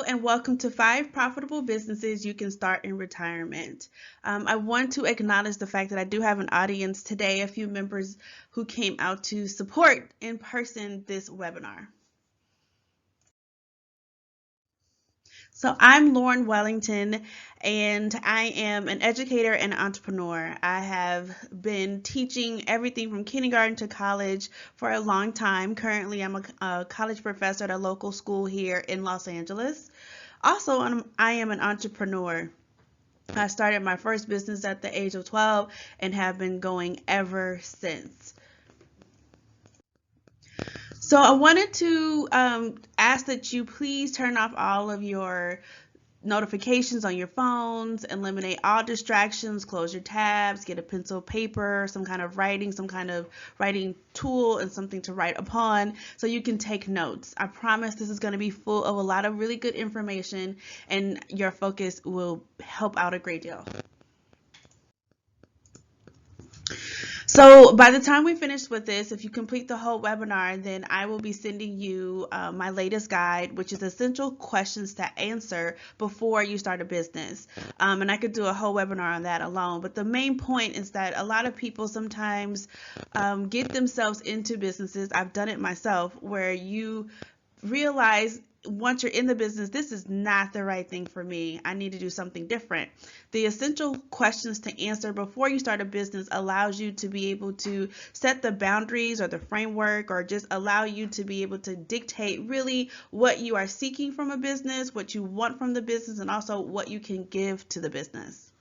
and welcome to 5 Profitable Businesses You Can Start in Retirement. I want to acknowledge the fact that I do have an audience today, a few members who came out to support in person this webinar. So I'm Lorne Wellington, and I am an educator and entrepreneur. I have been teaching everything from kindergarten to college for a long time. Currently, I'm a college professor at a local school here in Los Angeles. Also, I am an entrepreneur. I started my first business at the age of 12 and have been going ever since. So I wanted to ask that you please turn off all of your notifications on your phones, eliminate all distractions, close your tabs, get a pencil, paper, some kind of writing tool, and something to write upon so you can take notes. I promise this is going to be full of a lot of really good information, and your focus will help out a great deal. So by the time we finish with this, if you complete the whole webinar, then I will be sending you my latest guide, which is essential questions to answer before you start a business. And I could do a whole webinar on that alone. But the main point is that a lot of people sometimes get themselves into businesses. I've done it myself, where you realize once you're in the business, this is not the right thing for me. I need to do something different. The essential questions to answer before you start a business allows you to be able to set the boundaries or the framework, or just allow you to be able to dictate really what you are seeking from a business, what you want from the business, and also what you can give to the business.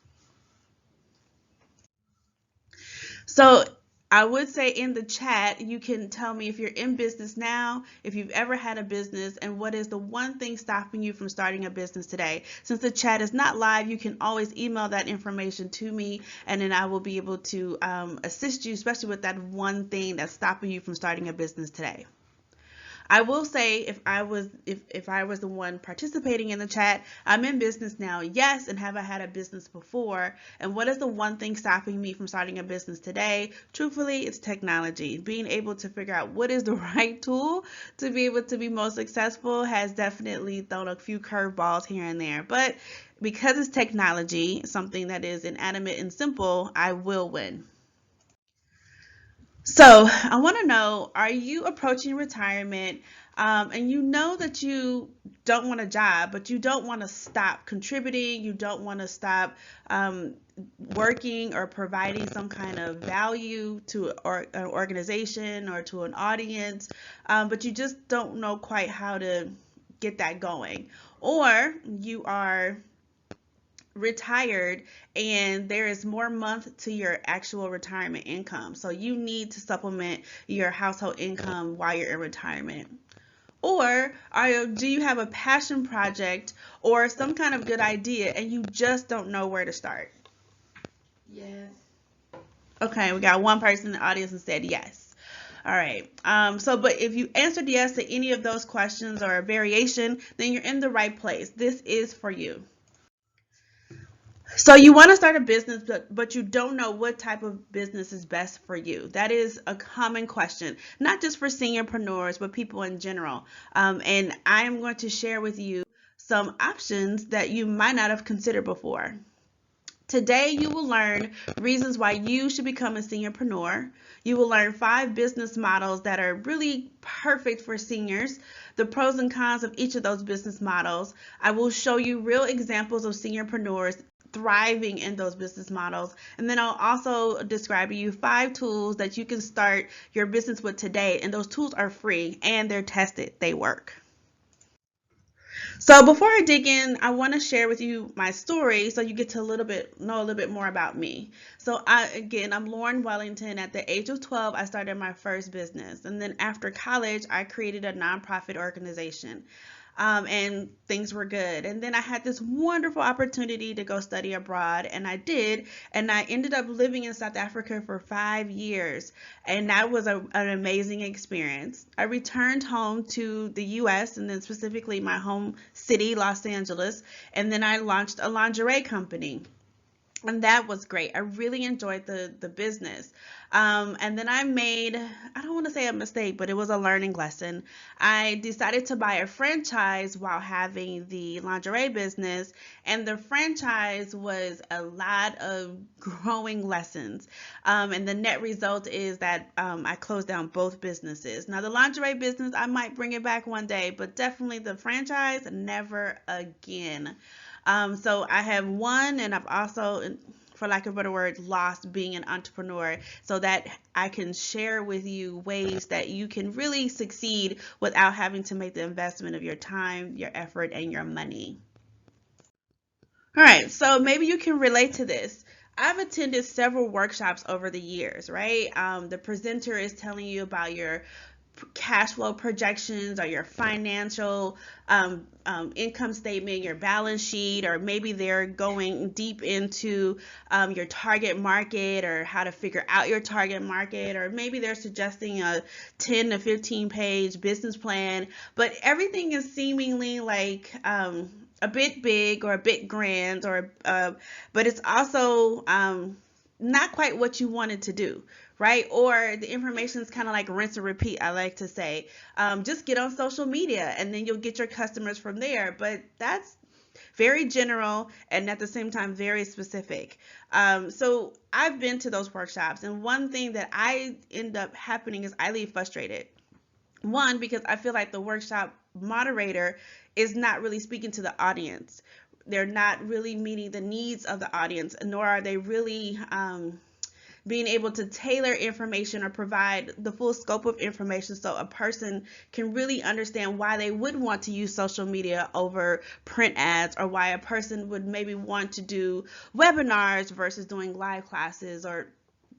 So I would say in the chat, you can tell me if you're in business now, if you've ever had a business, and what is the one thing stopping you from starting a business today. Since the chat is not live, you can always email that information to me, and then I will be able to assist you, especially with that one thing that's stopping you from starting a business today. I will say, if I was the one participating in the chat, I'm in business now, yes, and have I had a business before? And what is the one thing stopping me from starting a business today? Truthfully, it's technology. Being able to figure out what is the right tool to be able to be most successful has definitely thrown a few curveballs here and there. But because it's technology, something that is inanimate and simple, I will win. So I want to know, are you approaching retirement and you know that you don't want a job, but you don't want to stop contributing, you don't want to stop working or providing some kind of value to an organization or to an audience, but you just don't know quite how to get that going. Or you are retired and there is more month to your actual retirement income, so you need to supplement your household income while you're in retirement. Or do you have a passion project or some kind of good idea and you just don't know where to start? Yes. Okay, we got one person in the audience who said yes. All right. But if you answered yes to any of those questions or a variation, then you're in the right place. This is for you. So you want to start a business, but you don't know what type of business is best for you. That is a common question, not just for seniorpreneurs, but people in general. And I am going to share with you some options that you might not have considered before. Today, you will learn reasons why you should become a seniorpreneur. You will learn 5 business models that are really perfect for seniors, the pros and cons of each of those business models. I will show you real examples of seniorpreneurs thriving in those business models. And then I'll also describe to you 5 tools that you can start your business with today. And those tools are free and they're tested. They work. So before I dig in, I want to share with you my story so you get to know a little bit more about me. So I'm Lorne Wellington. At the age of 12, I started my first business. And then after college, I created a nonprofit organization. And things were good. And then I had this wonderful opportunity to go study abroad, and I did. And I ended up living in South Africa for 5 years, and that was an amazing experience. I returned home to the U.S., and then specifically my home city, Los Angeles, and then I launched a lingerie company. And that was great. I really enjoyed the business. And then I made, I don't want to say a mistake, but it was a learning lesson. I decided to buy a franchise while having the lingerie business, and the franchise was a lot of growing lessons. And the net result is that I closed down both businesses. Now, the lingerie business, I might bring it back one day, but definitely the franchise, never again. So I have won, and I've also, for lack of a better word, lost being an entrepreneur, so that I can share with you ways that you can really succeed without having to make the investment of your time, your effort, and your money. All right, so maybe you can relate to this. I've attended several workshops over the years, right? The presenter is telling you about your cash flow projections or your financial income statement, your balance sheet, or maybe they're going deep into your target market or how to figure out your target market, or maybe they're suggesting a 10 to 15 page business plan, but everything is seemingly like a bit big or a bit grand, or but it's also not quite what you wanted to do, right? Or the information is kind of like rinse and repeat, I like to say. Just get on social media and then you'll get your customers from there. But that's very general and at the same time very specific. So I've been to those workshops, and one thing that I end up happening is I leave frustrated. One, because I feel like the workshop moderator is not really speaking to the audience. They're not really meeting the needs of the audience, nor are they really being able to tailor information or provide the full scope of information so a person can really understand why they would want to use social media over print ads, or why a person would maybe want to do webinars versus doing live classes, or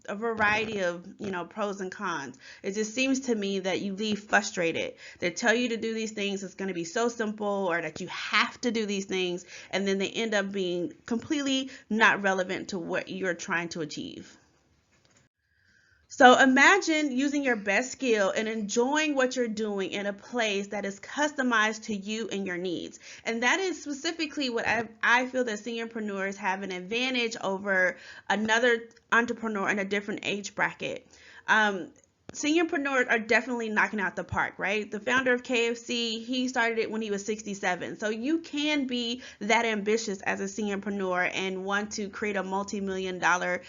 a variety of pros and cons. It just seems to me that you leave frustrated. They tell you to do these things, it's going to be so simple, or that you have to do these things, and then they end up being completely not relevant to what you're trying to achieve. So imagine using your best skill and enjoying what you're doing in a place that is customized to you and your needs. And that is specifically what I feel that seniorpreneurs have an advantage over another entrepreneur in a different age bracket. Seniorpreneurs are definitely knocking out the park, right? The founder of KFC, he started it when he was 67. So you can be that ambitious as a seniorpreneur and want to create a multi-million dollar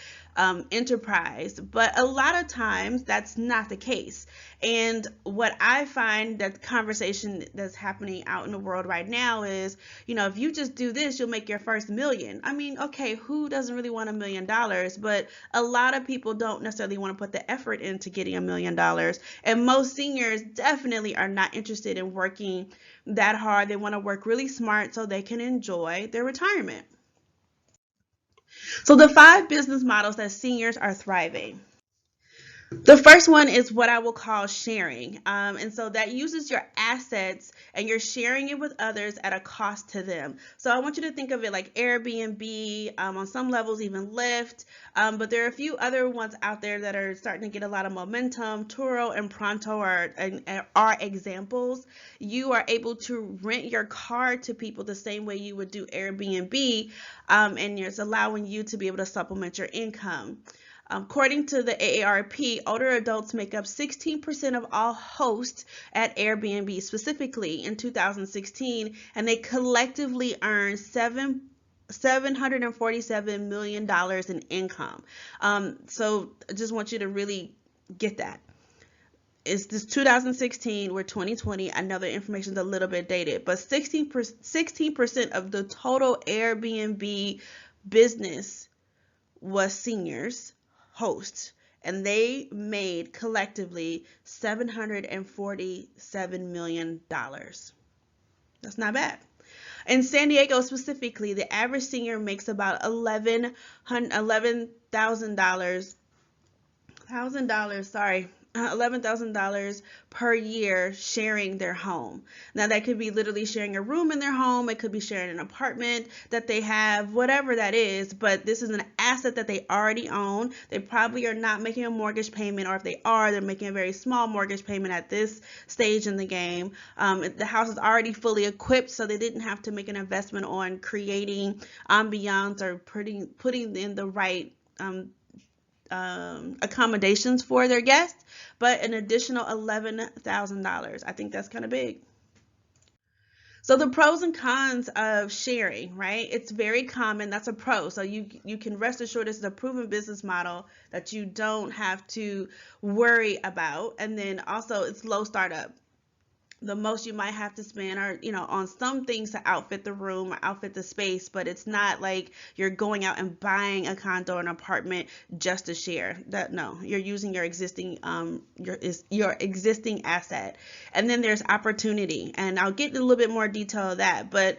enterprise. But a lot of times that's not the case. And what I find that conversation that's happening out in the world right now is, if you just do this, you'll make your first million. I mean, okay, who doesn't really want $1 million? But a lot of people don't necessarily want to put the effort into getting $1 million. And most seniors definitely are not interested in working that hard. They want to work really smart so they can enjoy their retirement. So the 5 business models that seniors are thriving. The first one is what I will call sharing. And so that uses your assets and you're sharing it with others at a cost to them. So I want you to think of it like Airbnb, on some levels, even Lyft. But there are a few other ones out there that are starting to get a lot of momentum. Turo and Pronto are examples. You are able to rent your car to people the same way you would do Airbnb, and it's allowing you to be able to supplement your income. According to the AARP, older adults make up 16% of all hosts at Airbnb specifically in 2016, and they collectively earn $747 million in income. So I just want you to really get that. It's this 2016, we're 2020. I know the information is a little bit dated, but 16% of the total Airbnb business was seniors hosts, and they made collectively $747 million. That's not bad. In San Diego specifically, the average senior makes about $11,000. Sorry, $11,000 per year sharing their home. Now, that could be literally sharing a room in their home, it could be sharing an apartment that they have, whatever that is, but this is an asset that they already own. They probably are not making a mortgage payment, or if they are, they're making a very small mortgage payment at this stage in the game. The house is already fully equipped, so they didn't have to make an investment on creating ambiance or putting in the right accommodations for their guests, but an additional $11,000. I think that's kind of big. So the pros and cons of sharing, right? It's very common. That's a pro. So you can rest assured this is a proven business model that you don't have to worry about. And then also it's low startup. The most you might have to spend are, on some things to outfit the room or outfit the space, but it's not like you're going out and buying a condo or an apartment just to share. That no, you're using your existing your existing asset. And then there's opportunity, and I'll get a little bit more detail of that, but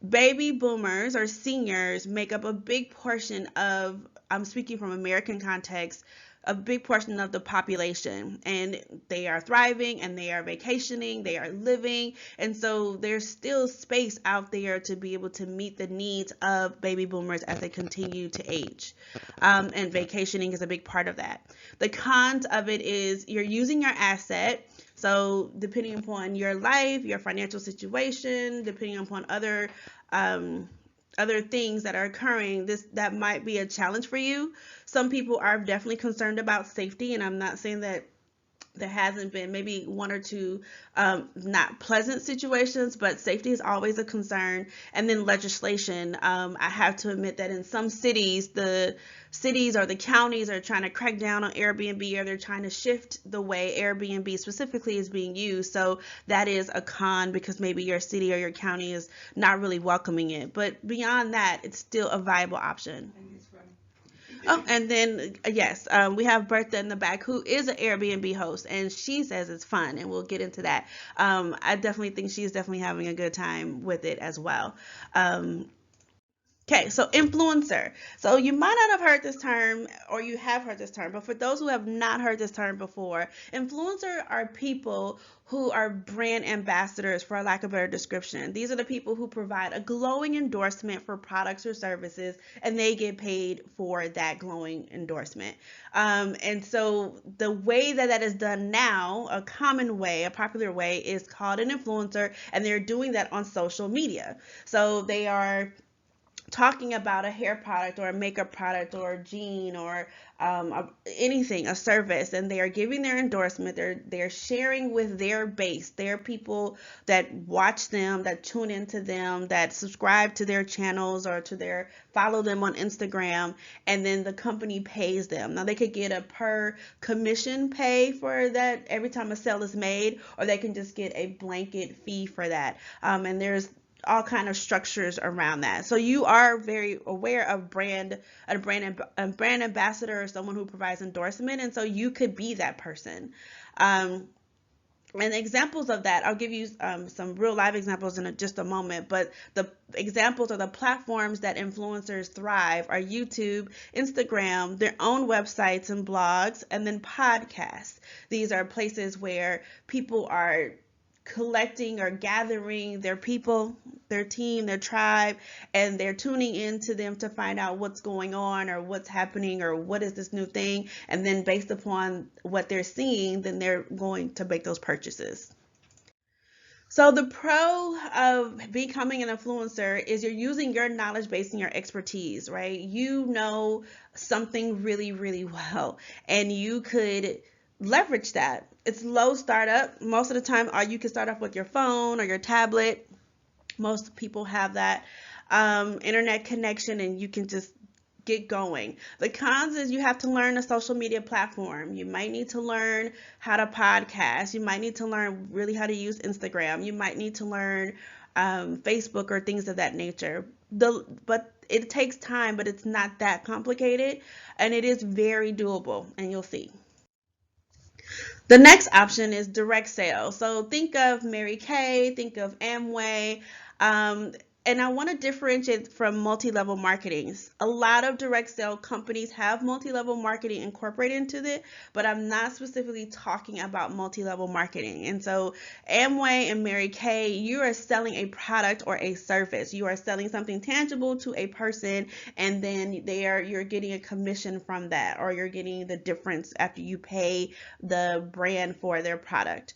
baby boomers or seniors make up a big portion of, I'm speaking from American context, a big portion of the population, and they are thriving and they are vacationing, they are living, and so there's still space out there to be able to meet the needs of baby boomers as they continue to age, and vacationing is a big part of that. The cons of it is you're using your asset. So depending upon your life, your financial situation, depending upon other things that are occurring, that might be a challenge for you. Some people are definitely concerned about safety, and I'm not saying that there hasn't been maybe one or two not pleasant situations, but safety is always a concern. And then legislation. I have to admit that in some cities, the cities or the counties are trying to crack down on Airbnb, or they're trying to shift the way Airbnb specifically is being used. So that is a con, because maybe your city or your county is not really welcoming it. But beyond that, it's still a viable option. Oh, and then yes, we have Bertha in the back, who is an Airbnb host, and she says it's fun, and we'll get into that. I definitely think she's definitely having a good time with it as well. Okay, so influencer. So you might not have heard this term, or you have heard this term, but for those who have not heard this term before, influencer are people who are brand ambassadors, for lack of a better description. These are the people who provide a glowing endorsement for products or services, and they get paid for that glowing endorsement. And so the way that that is done now, a common way, a popular way, is called an influencer, and they're doing that on social media. So they are talking about a hair product or a makeup product or a jean or anything, a service, and they are giving their endorsement. They're sharing with their base, their people that watch them, that tune into them, that subscribe to their channels or to their follow them on Instagram, and then the company pays them. Now they could get a per commission pay for that every time a sale is made, or they can just get a blanket fee for that. And there's all kind of structures around that. So you are very aware of a brand ambassador, or someone who provides endorsement, and so you could be that person. And examples of that, I'll give you some real live examples in just a moment, but the examples or the platforms that influencers thrive are YouTube, Instagram, their own websites and blogs, and then podcasts. These are places where people are collecting or gathering their people, their team, their tribe, and they're tuning into them to find out what's going on or what's happening or what is this new thing. And then based upon what they're seeing, then they're going to make those purchases. So the pro of becoming an influencer is you're using your knowledge base and your expertise, right? You know something really, really well, and you could leverage that. It's low startup. Most of the time, or you can start off with your phone or your tablet. Most people have that internet connection, and you can just get going. The cons is you have to learn a social media platform. You might need to learn how to podcast. You might need to learn really how to use Instagram. You might need to learn Facebook or things of that nature. But it takes time, but it's not that complicated, and it is very doable, and you'll see. The next option is direct sales. So think of Mary Kay, think of Amway, and I want to differentiate from multi-level marketing. A lot of direct sale companies have multi-level marketing incorporated into it, but I'm not specifically talking about multi-level marketing. And so Amway and Mary Kay, you are selling a product or a service. You are selling something tangible to a person, and then you're getting a commission from that, or you're getting the difference after you pay the brand for their product.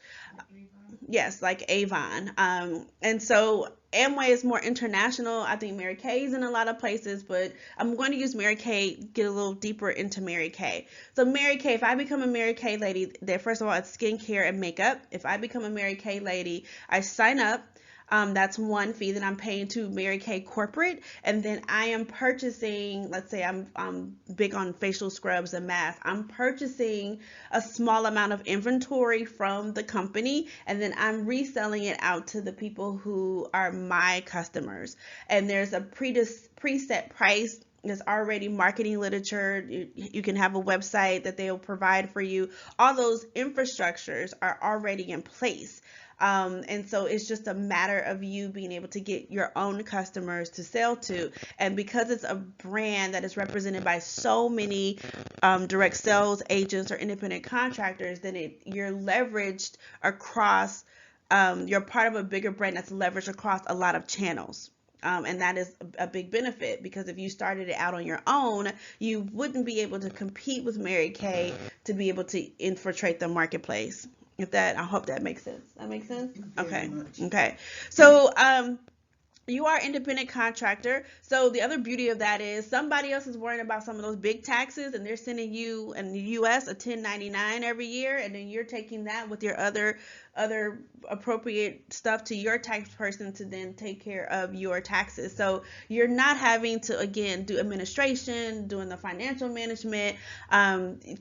Yes, like Avon. And so Amway is more international. I think Mary Kay is in a lot of places, but I'm going to use Mary Kay, get a little deeper into Mary Kay. So Mary Kay, if I become a Mary Kay lady, there first of all, it's skincare and makeup. If I become a Mary Kay lady, I sign up. That's one fee that I'm paying to Mary Kay corporate, and then I am purchasing. Let's say I'm big on facial scrubs and masks. I'm purchasing a small amount of inventory from the company, and then I'm reselling it out to the people who are my customers. And there's a preset price. There's already marketing literature. You can have a website that they'll provide for you. All those infrastructures are already in place. And so it's just a matter of you being able to get your own customers to sell to. And because it's a brand that is represented by so many direct sales agents or independent contractors, then you're leveraged across, you're part of a bigger brand that's leveraged across a lot of channels. And that is a big benefit, because if you started it out on your own, you wouldn't be able to compete with Mary Kay to be able to infiltrate the marketplace. I hope that makes sense. That makes sense? Okay. Okay. So, you are independent contractor. So the other beauty of that is somebody else is worrying about some of those big taxes, and they're sending you in the US a 1099 every year, and then you're taking that with your other appropriate stuff to your tax person to then take care of your taxes. So you're not having to, again, do administration, doing the financial management.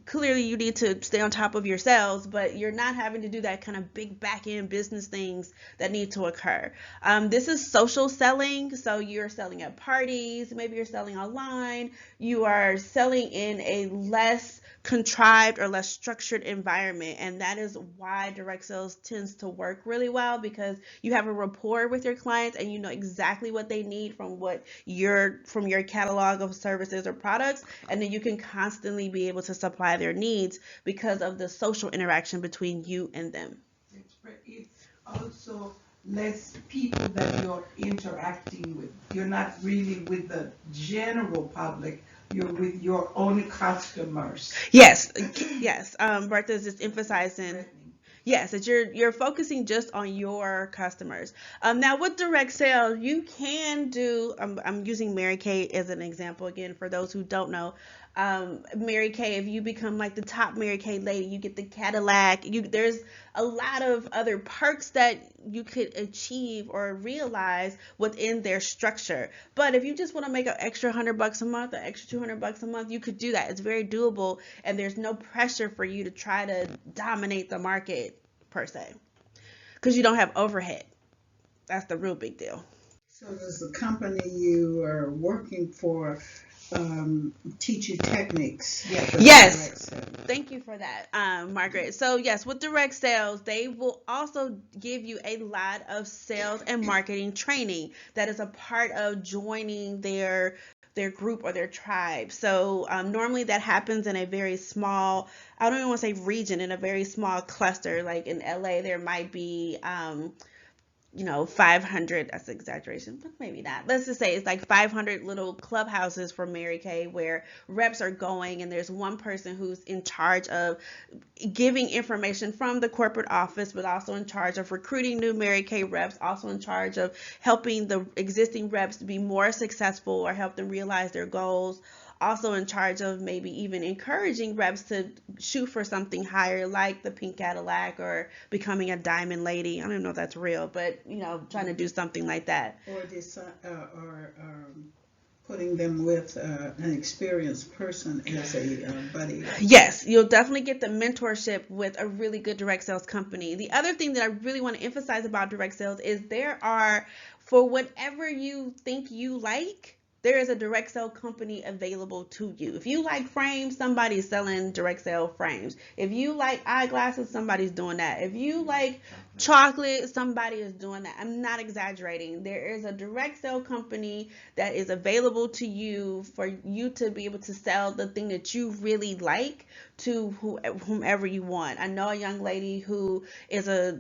Clearly you need to stay on top of your sales, but you're not having to do that kind of big back end business things that need to occur. This is social selling. So you're selling at parties, maybe you're selling online, you are selling in a less contrived or less structured environment, and that is why direct sales tends to work really well, because you have a rapport with your clients and you know exactly what they need from your catalog of services or products, and then you can constantly be able to supply their needs because of the social interaction between you and them. It's also less people that you're interacting with. You're not really with the general public. You're with your own customers. Yes, yes. Bertha's just emphasizing. Yes, that you're focusing just on your customers. Now with direct sales, you can do. I'm using Mary Kay as an example again for those who don't know. Mary Kay, if you become like the top Mary Kay lady, you get the Cadillac. There's a lot of other perks that you could achieve or realize within their structure. But if you just want to make an extra $100 a month, an extra $200 a month, you could do that. It's very doable, and there's no pressure for you to try to dominate the market per se, because you don't have overhead. That's the real big deal. So does the company you are working for teach you techniques? Yes. Thank you for that, Margaret. So yes, with direct sales, they will also give you a lot of sales and marketing training that is a part of joining their group or their tribe. So normally that happens in a very small, I don't even want to say region, in a very small cluster. Like in LA, there might be 500, that's an exaggeration, but maybe not. Let's just say it's like 500 little clubhouses for Mary Kay where reps are going, and there's one person who's in charge of giving information from the corporate office, but also in charge of recruiting new Mary Kay reps, also in charge of helping the existing reps to be more successful or help them realize their goals, also in charge of maybe even encouraging reps to shoot for something higher, like the pink Cadillac or becoming a diamond lady. I don't even know if that's real, but trying to do something like that. Or putting them with an experienced person as a buddy. Yes, you'll definitely get the mentorship with a really good direct sales company. The other thing that I really want to emphasize about direct sales is for whatever you think you like, there is a direct sale company available to you. If you like frames, somebody's selling direct sale frames. If you like eyeglasses, somebody's doing that. If you like chocolate, somebody is doing that. I'm not exaggerating. There is a direct sale company that is available to you for you to be able to sell the thing that you really like to whomever you want. I know a young lady who is a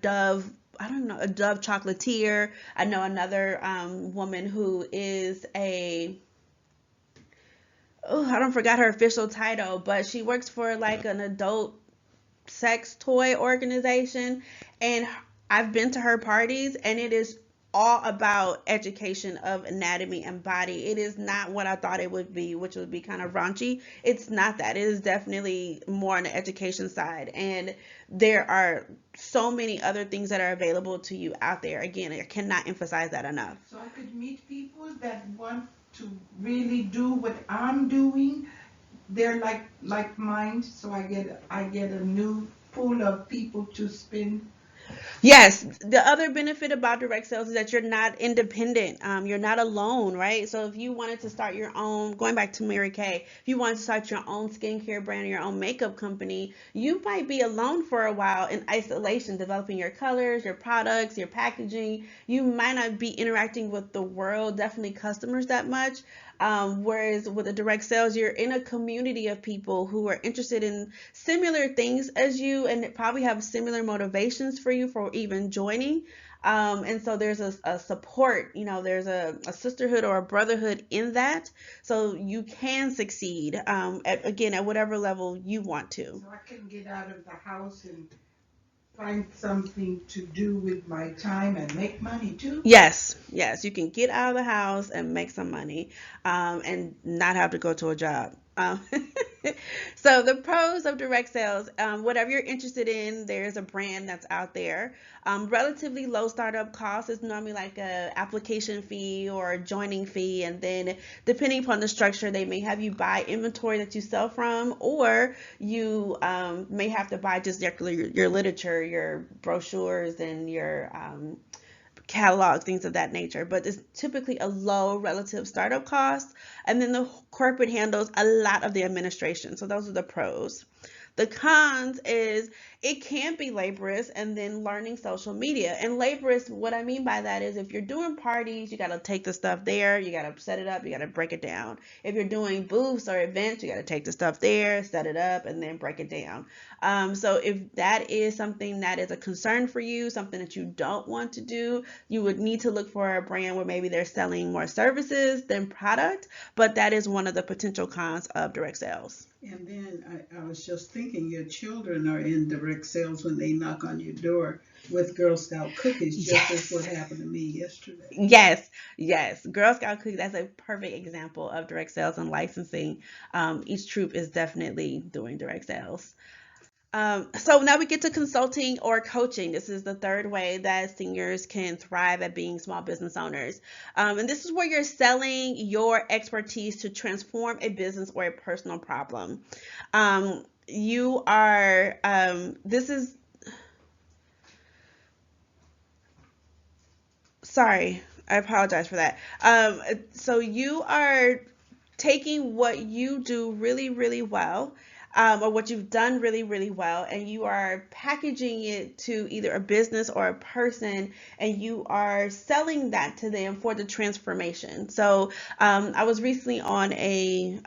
Dove, I don't know, a Dove chocolatier. I know another woman who is a, oh, I don't forgot her official title, but she works for like an adult sex toy organization. And I've been to her parties, and it is all about education of anatomy and body. It is not what I thought it would be, which would be kind of raunchy. It's not that. It is definitely more on the education side. And there are so many other things that are available to you out there. Again, I cannot emphasize that enough. So I could meet people that want to really do what I'm doing. They're like mind, so I get a new pool of people to spin. Yes, the other benefit about direct sales is that you're not independent. You're not alone, right? So if you wanted to start your own, going back to Mary Kay, if you wanted to start your own skincare brand or your own makeup company, you might be alone for a while in isolation, developing your colors, your products, your packaging. You might not be interacting with the world, definitely customers that much. Whereas with the direct sales, you're in a community of people who are interested in similar things as you and probably have similar motivations for you for even joining. And so there's a support, there's a sisterhood or a brotherhood in that. So you can succeed, again, at whatever level you want to. So I can get out of the house and find something to do with my time and make money too. Yes, yes, you can get out of the house and make some money, and not have to go to a job. So the pros of direct sales, whatever you're interested in, there's a brand that's out there. Relatively low startup cost is normally like a application fee or a joining fee, and then depending upon the structure, they may have you buy inventory that you sell from, or you may have to buy just your literature, your brochures, and your catalog, things of that nature. But it's typically a low relative startup cost. And then the corporate handles a lot of the administration. So those are the pros. The cons is it can be laborious, and then learning social media. And laborious, what I mean by that is if you're doing parties, you got to take the stuff there, you got to set it up, you got to break it down. If you're doing booths or events, you got to take the stuff there, set it up, and then break it down. So if that is something that is a concern for you, something that you don't want to do, you would need to look for a brand where maybe they're selling more services than product. But that is one of the potential cons of direct sales. And then I was just thinking your children are in direct sales when they knock on your door with Girl Scout cookies, just as what Yes. happened to me yesterday. Yes, yes. Girl Scout cookies, that's a perfect example of direct sales and licensing. Each troop is definitely doing direct sales. So now we get to consulting or coaching. This is the third way that seniors can thrive at being small business owners. And this is where you're selling your expertise to transform a business or a personal problem. You are, this is, sorry, I apologize for that. So you are taking what you do really, really well, or what you've done really, really well, and you are packaging it to either a business or a person, and you are selling that to them for the transformation. So I was recently on a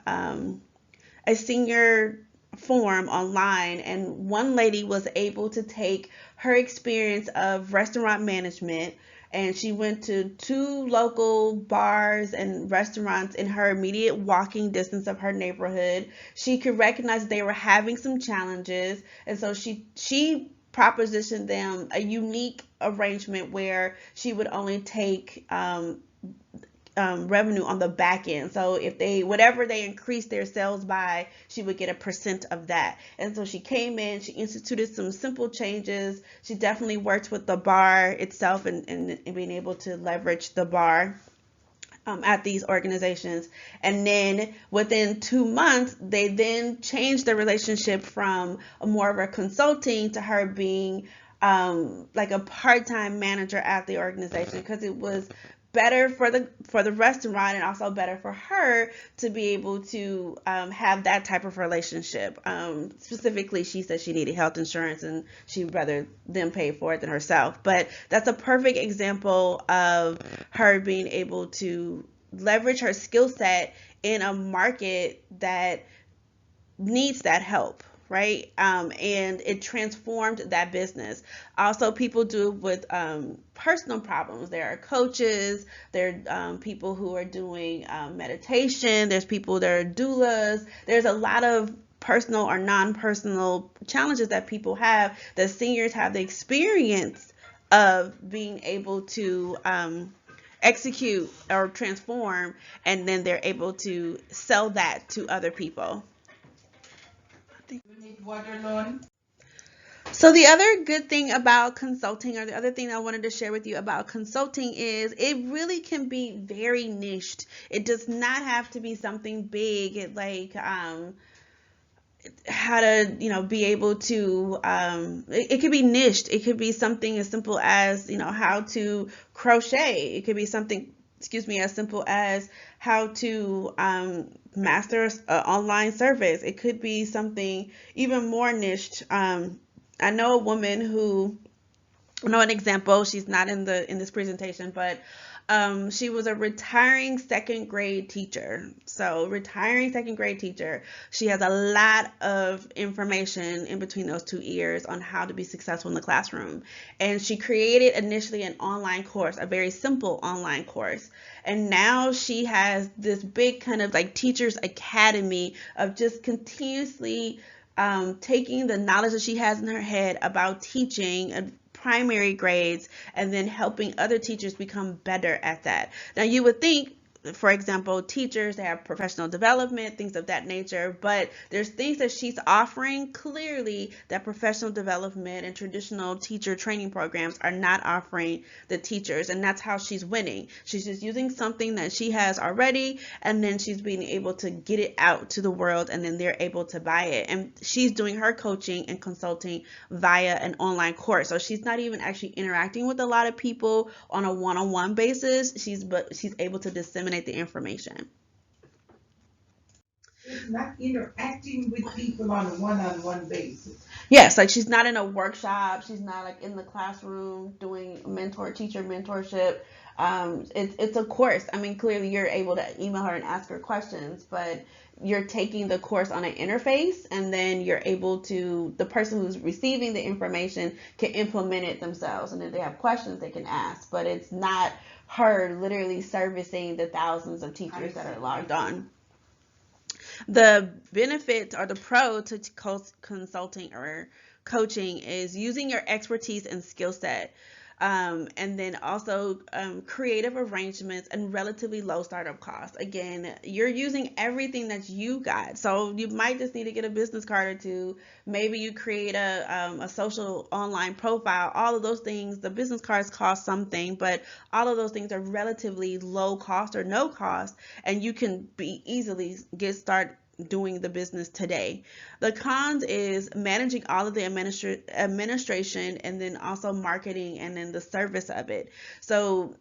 senior forum online, and one lady was able to take her experience of restaurant management, and she went to two local bars and restaurants in her immediate walking distance of her neighborhood. She could recognize that they were having some challenges, and so she propositioned them a unique arrangement where she would only take revenue on the back end. So if they, whatever they increased their sales by, she would get a percent of that. And so she came in, she instituted some simple changes. She definitely worked with the bar itself, and being able to leverage the bar at these organizations. And then within 2 months, they then changed the relationship from a more of a consulting to her being like a part-time manager at the organization, because it was better for the restaurant, and also better for her to be able to have that type of relationship. Specifically, she said she needed health insurance and she'd rather them pay for it than herself. But that's a perfect example of her being able to leverage her skill set in a market that needs that help, right? And it transformed that business. Also, people do with personal problems. There are coaches, there are people who are doing meditation, there's people that are doulas, there's a lot of personal or non-personal challenges that people have, that seniors have the experience of being able to execute or transform, and then they're able to sell that to other people. You need water, Lorne? So the other good thing about consulting, or the other thing I wanted to share with you about consulting, is it really can be very niched. It does not have to be something big. Like how to, be able to. It could be niched. It could be something as simple as, how to crochet. It could be something, excuse me, as simple as how to master an online service. It could be something even more niched. I know a woman who, I know an example. She's not in this presentation, but she was a retiring second grade teacher. So retiring second grade teacher, she has a lot of information in between those two ears on how to be successful in the classroom. And she created initially an online course, a very simple online course. And now she has this big kind of like teachers academy of just continuously taking the knowledge that she has in her head about teaching and primary grades, and then helping other teachers become better at that. Now, you would think, for example, teachers, they have professional development, things of that nature, but there's things that she's offering clearly that professional development and traditional teacher training programs are not offering the teachers, and that's how she's winning. She's just using something that she has already, and then she's being able to get it out to the world, and then they're able to buy it. And she's doing her coaching and consulting via an online course, so she's not even actually interacting with a lot of people on a one-on-one basis. She's able to disseminate the information. It's not interacting with people on a one-on-one basis. Yes, like she's not in a workshop. She's not like in the classroom doing teacher mentorship. It's a course. I mean, clearly you're able to email her and ask her questions, but you're taking the course on an interface, and then you're able to, the person who's receiving the information can implement it themselves, and if they have questions they can ask, but it's not her literally servicing the thousands of teachers that are logged on. The benefit or the pro to consulting or coaching is using your expertise and skill set. And then also creative arrangements and relatively low startup costs. Again, you're using everything that you got. So you might just need to get a business card or two. Maybe you create a social online profile. All of those things, the business cards cost something, but all of those things are relatively low cost or no cost, and you can be easily start doing the business today. The cons is managing all of the administration, and then also marketing, and then the service of it. So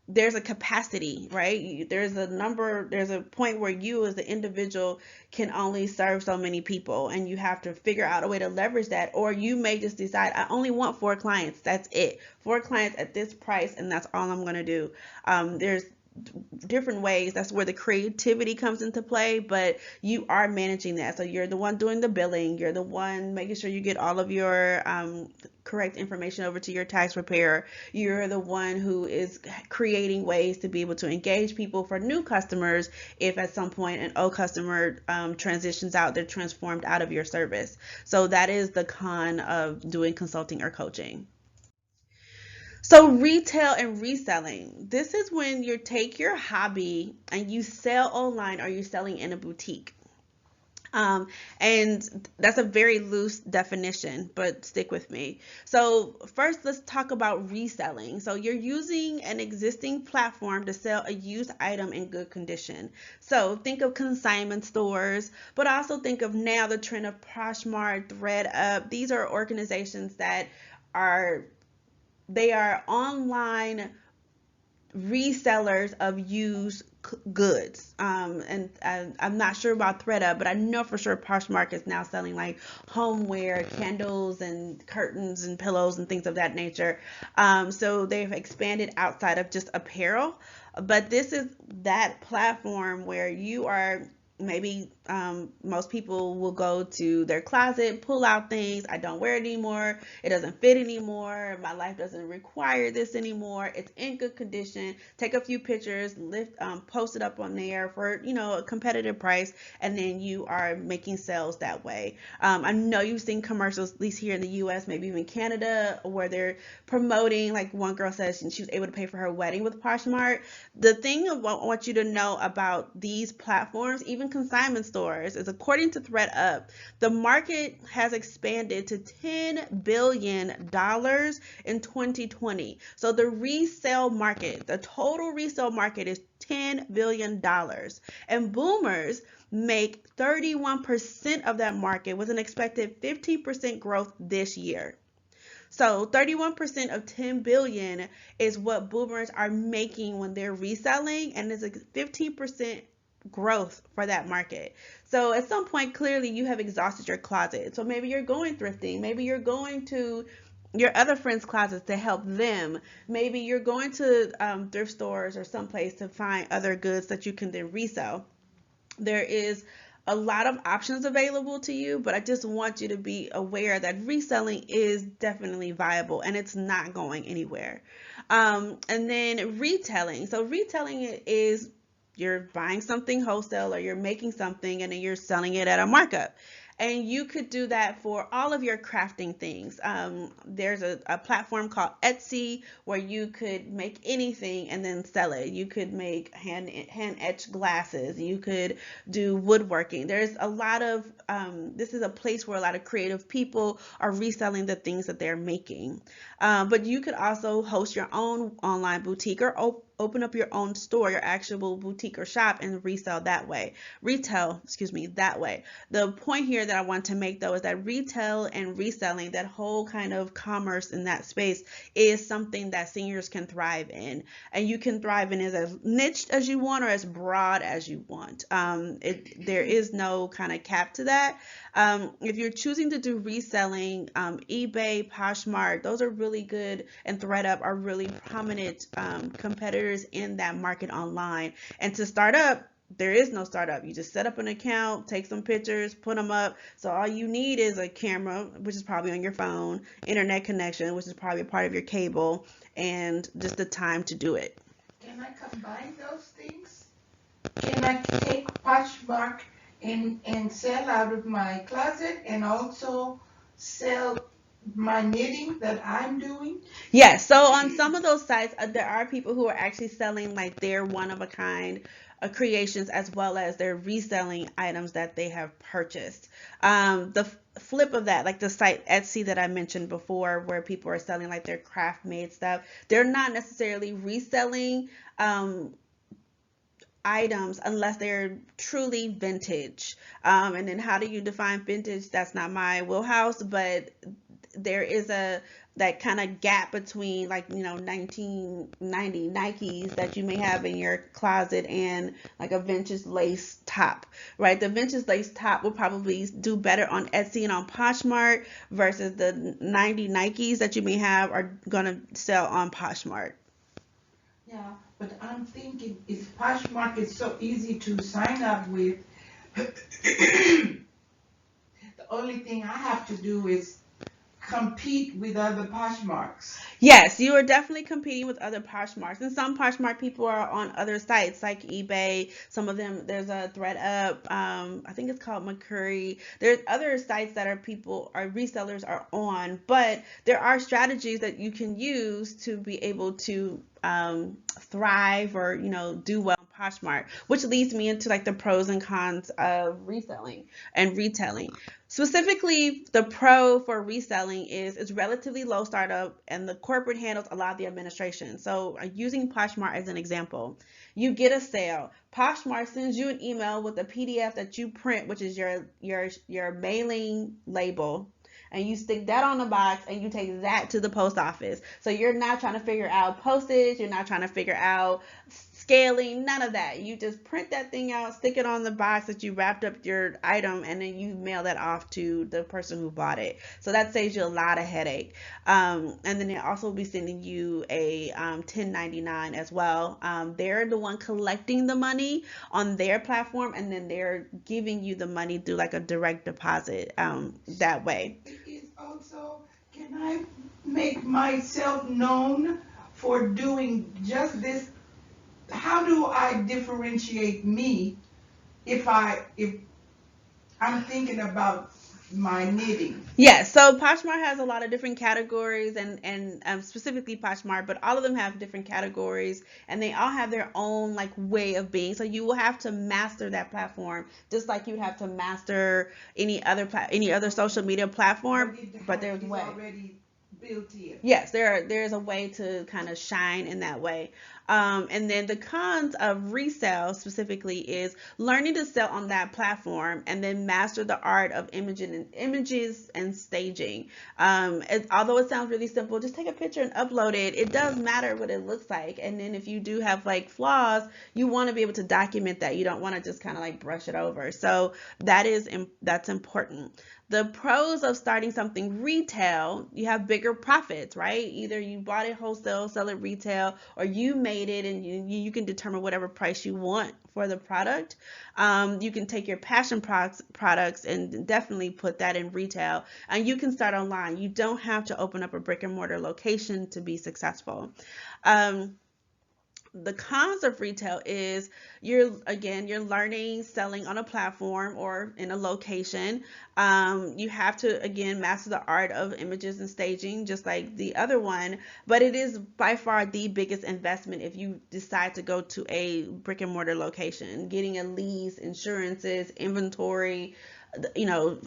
there's a capacity, right? There's a point where you as the individual can only serve so many people, and you have to figure out a way to leverage that. Or you may just decide, I only want 4 clients. That's it. 4 clients at this price, and that's all I'm going to do. There's different ways. That's where the creativity comes into play, but you are managing that. So you're the one doing the billing, you're the one making sure you get all of your correct information over to your tax preparer, you're the one who is creating ways to be able to engage people for new customers. If at some point an old customer transitions out, they're transformed out of your service. So that is the con of doing consulting or coaching. So retail and reselling. This is when you take your hobby and you sell online, or you're selling in a boutique. And that's a very loose definition, but stick with me. So first, let's talk about reselling. So you're using an existing platform to sell a used item in good condition. So think of consignment stores, but also think of now the trend of Poshmark, ThreadUp. These are organizations that are they are online resellers of used goods. I'm not sure about ThredUp, but I know for sure Poshmark is now selling like homeware, candles, and curtains and pillows and things of that nature. So they've expanded outside of just apparel. But this is that platform where you are maybe most people will go to their closet, pull out things. I don't wear it anymore. It doesn't fit anymore. My life doesn't require this anymore. It's in good condition. Take a few pictures, post it up on there for a competitive price, and then you are making sales that way. I know you've seen commercials, at least here in the U.S., maybe even Canada, where they're promoting. Like one girl says she was able to pay for her wedding with Poshmark. The thing I want you to know about these platforms, even consignment stores, is according to ThredUp, the market has expanded to $10 billion in 2020. So the resale market, the total resale market is $10 billion. And boomers make 31% of that market with an expected 15% growth this year. So 31% of 10 billion is what boomers are making when they're reselling, and it's a 15% growth for that market. So at some point, clearly you have exhausted your closet. So maybe you're going thrifting, maybe you're going to your other friends' closets to help them. Maybe you're going to thrift stores or someplace to find other goods that you can then resell. There is a lot of options available to you, but I just want you to be aware that reselling is definitely viable and it's not going anywhere. And then retailing. So retailing is you're buying something wholesale or you're making something and then you're selling it at a markup. And you could do that for all of your crafting things. There's a platform called Etsy where you could make anything and then sell it. You could make hand etched glasses. You could do woodworking. There's a lot of this is a place where a lot of creative people are reselling the things that they're making. But you could also host your own online boutique or open up your own store, your actual boutique or shop, and retail, that way. The point here that I want to make though is that retail and reselling, that whole kind of commerce in that space, is something that seniors can thrive in, and you can thrive in as niched as you want or as broad as you want. There is no kind of cap to that. If you're choosing to do reselling, eBay, Poshmark, those are really good, and ThredUp are really prominent competitors in that market online. And to start up, there is no startup. You just set up an account, take some pictures, put them up. So all you need is a camera, which is probably on your phone, internet connection, which is probably a part of your cable, and just the time to do it. Can I combine those things? Can I take Poshmark and sell out of my closet and also sell my knitting that I'm doing? Yes, so on some of those sites, there are people who are actually selling like their one of a kind creations as well as their reselling items that they have purchased. The flip of that, like the site Etsy that I mentioned before, where people are selling like their craft made stuff, they're not necessarily reselling items unless they're truly vintage. And then how do you define vintage? That's not my wheelhouse, but there is that kind of gap between 1990 Nikes that you may have in your closet and like a vintage lace top, right? The vintage lace top will probably do better on Etsy and on Poshmark versus the 90 Nikes that you may have are gonna sell on Poshmark. Yeah, but I'm thinking if Poshmark is so easy to sign up with, the only thing I have to do is compete with other Poshmarks. Yes, you are definitely competing with other Poshmarks, and some Poshmark people are on other sites like eBay. Some of them, there's a ThredUp. I think it's called McCurry. There's other sites that resellers are on, but there are strategies that you can use to be able to thrive or do well on Poshmark, which leads me into like the pros and cons of reselling and retailing. Specifically, the pro for reselling is it's relatively low startup and the corporate handles a lot of the administration. So using Poshmark as an example, you get a sale. Poshmark sends you an email with a PDF that you print, which is your mailing label. and you stick that on the box and you take that to the post office. So you're not trying to figure out postage, you're not trying to figure out scaling, none of that. You just print that thing out, stick it on the box that you wrapped up your item, and then you mail that off to the person who bought it. So that saves you a lot of headache. And then they also will be sending you a 1099 as well. They're the one collecting the money on their platform, and then they're giving you the money through like a direct deposit that way. It is also, can I make myself known for doing just this? How do I differentiate me if I'm thinking about my knitting? Yes, so Poshmark has a lot of different categories, and specifically Poshmark, but all of them have different categories, and they all have their own like way of being. So you will have to master that platform, just like you'd have to master any other social media platform. But there's a It's way. already built in. Yes, there's a way to kind of shine in that way. And then the cons of resale specifically is learning to sell on that platform and then master the art of images and staging. Although it sounds really simple, just take a picture and upload it. It does matter what it looks like. And then if you do have like flaws, you want to be able to document that. You don't want to just kind of like brush it over. So that's important. The pros of starting something retail, you have bigger profits, right? Either you bought it wholesale, sell it retail, or you made it and you can determine whatever price you want for the product. You can take your passion products and definitely put that in retail, and you can start online. You don't have to open up a brick and mortar location to be successful. The cons of retail is you're learning selling on a platform or in a location. You have to again master the art of images and staging just like the other one, but it is by far the biggest investment if you decide to go to a brick and mortar location. Getting a lease, insurances, inventory,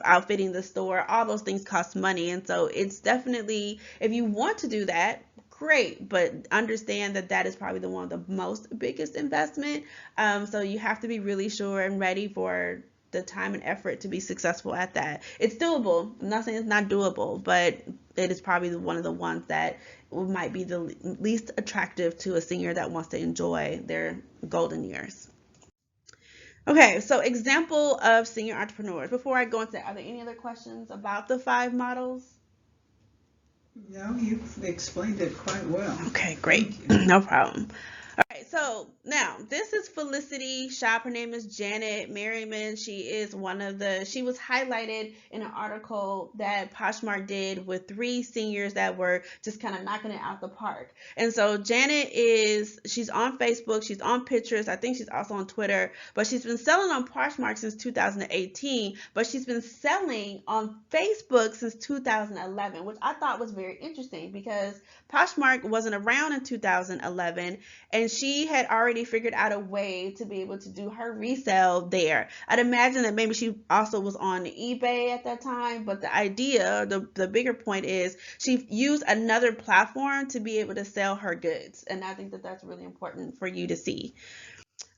outfitting the store, all those things cost money. And so it's definitely, if you want to do that, great, but understand that that is probably the one of the most biggest investment. So you have to be really sure and ready for the time and effort to be successful at that. It's doable. I'm not saying it's not doable, but it is probably one of the ones that might be the least attractive to a senior that wants to enjoy their golden years. Okay, so example of senior entrepreneurs. Before I go into that, are there any other questions about the 5 models? No, you've explained it quite well. Okay, great. Thank you. No problem. All right, so now this is Felicity Shop. Her name is Janet Merriman. She was highlighted in an article that Poshmark did with 3 seniors that were just kind of knocking it out the park. And so Janet she's on Facebook, she's on Pinterest, I think she's also on Twitter, but she's been selling on Poshmark since 2018, but she's been selling on Facebook since 2011, which I thought was very interesting because Poshmark wasn't around in 2011, and she had already figured out a way to be able to do her resale there. I'd imagine that maybe she also was on eBay at that time, but the idea, the bigger point is she used another platform to be able to sell her goods, and I think that that's really important for you to see.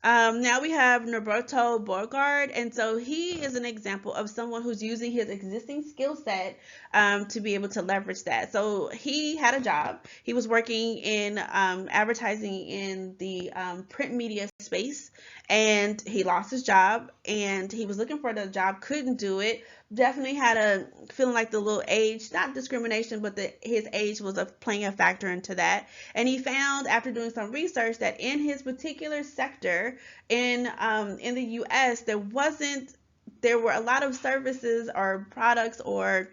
Now we have Norberto Borgard, and so he is an example of someone who's using his existing skill set to be able to leverage that. So he had a job. He was working in advertising in the print media space, and he lost his job, and he was looking for the job, couldn't do it. Definitely had a feeling like the little age, not discrimination, but his age was playing a factor into that. And he found after doing some research that in his particular sector in the U.S. there were a lot of services or products or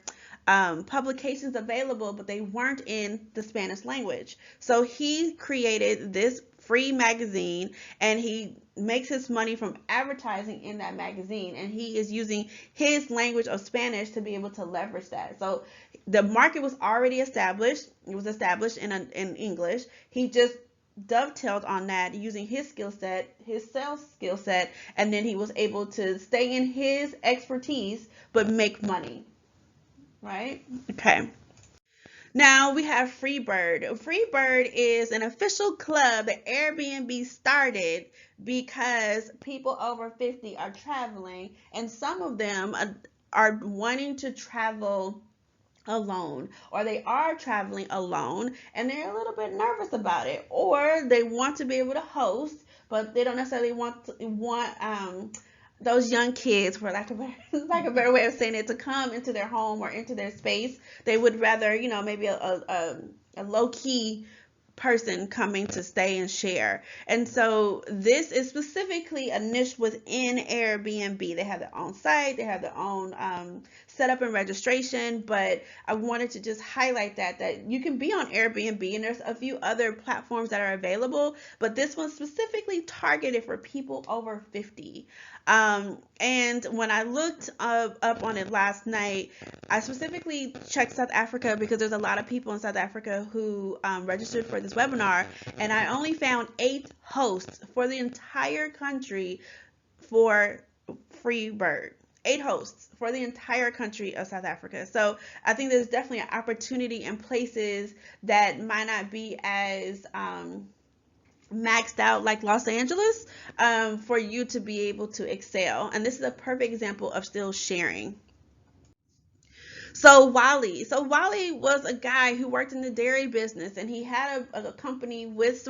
publications available, but they weren't in the Spanish language. So he created this free magazine, and he makes his money from advertising in that magazine, and he is using his language of Spanish to be able to leverage that. So the market was already established. It was established in English. He just dovetailed on that using his skill set, his sales skill set, and then he was able to stay in his expertise but make money. Right? Okay. Now we have FREEBIRD. FREEBIRD is an official club that Airbnb started because people over 50 are traveling, and some of them are wanting to travel alone, or they are traveling alone and they're a little bit nervous about it, or they want to be able to host but they don't necessarily want those young kids, for lack of like a better way of saying it, to come into their home or into their space. They would rather, maybe a low key person coming to stay and share. And so this is specifically a niche within Airbnb. They have their own site, they have their own setup and registration, but I wanted to just highlight that you can be on Airbnb, and there's a few other platforms that are available, but this one's specifically targeted for people over 50. And when I looked up on it last night, I specifically checked South Africa because there's a lot of people in South Africa who registered for this webinar, and I only found 8 hosts for the entire country for FREEBIRD. 8 hosts for the entire country of South Africa. So I think there's definitely an opportunity in places that might not be as maxed out like Los Angeles, for you to be able to excel. And this is a perfect example of still sharing. So Wally was a guy who worked in the dairy business, and he had a company with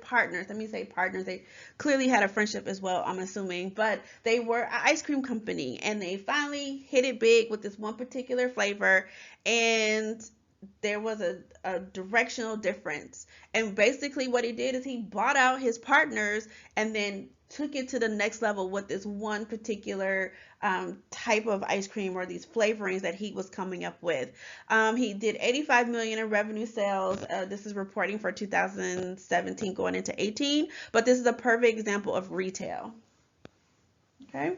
partners. Let me say partners. They clearly had a friendship as well, I'm assuming, but they were an ice cream company, and they finally hit it big with this one particular flavor, and there was a directional difference. And basically what he did is he bought out his partners and then took it to the next level with this one particular type of ice cream, or these flavorings that he was coming up with. He did 85 million in revenue sales. This is reporting for 2017 going into 18, but this is a perfect example of retail. Okay.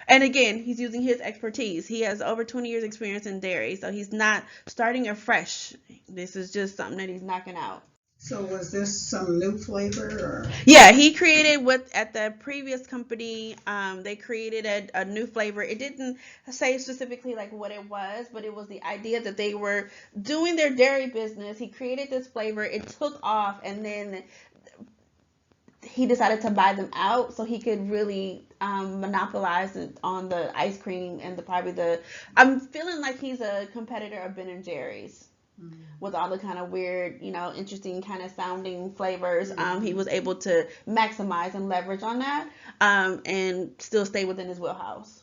And again, he's using his expertise. He has over 20 years experience in dairy, so he's not starting afresh. This is just something that he's knocking out. So was this some new flavor or? Yeah, he created at the previous company, they created a new flavor. It didn't say specifically like what it was, but it was the idea that they were doing their dairy business. He created this flavor, it took off, and then he decided to buy them out so he could really monopolize it on the ice cream and I'm feeling like he's a competitor of Ben and Jerry's. Mm-hmm. With all the kind of weird, interesting kind of sounding flavors. Mm-hmm. He was able to maximize and leverage on that, and still stay within his wheelhouse.